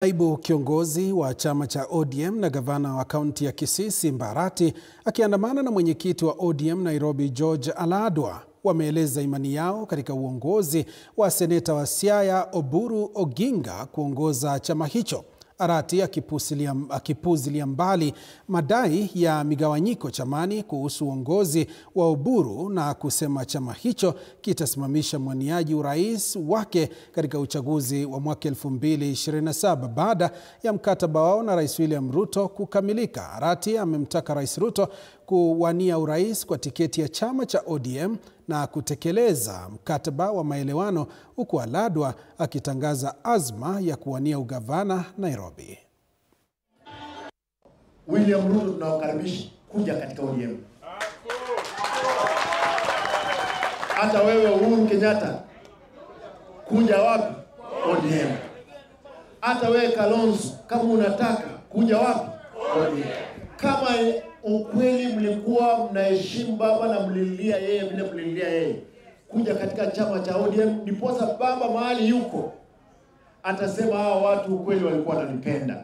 Naibu kiongozi wa chama cha ODM na gavana wa kaunti ya Kisii Simba Arati akiandamana na mwenyekiti wa ODM Nairobi George Aladwa wameeleza imani yao katika uongozi wa seneta wa Siaya Oburu Oginga kuongoza chama hicho. Arati akipuzilia mbali madai ya migawanyiko chamani kuhusu uongozi wa Oburu na kusema chama hicho kitasimamisha mwaniaji urais wake katika uchaguzi wa mwaka 2027 baada ya mkataba wao na Rais William Ruto kukamilika. Arati amemtaka Rais Ruto kuwania urais kwa tiketi ya chama cha ODM na kutekeleza mkataba wa maelewano, huku Aladwa akitangaza azma ya kuwania ugavana Nairobi. William Ruto tunawakaribisha kuja katika ODM. Hata wewe Uhuru Kenyatta kuja wapi? ODM. Hata wewe Kalonzo kama unataka kuja wapi? ODM. Kama ukweli mlikuwa mnaheshimu baba na mlilia yeye vile mlilia yeye, kuja katika chama cha ODM, ndiposa baba mahali yuko atasema hao watu ukweli walikuwa wananipenda.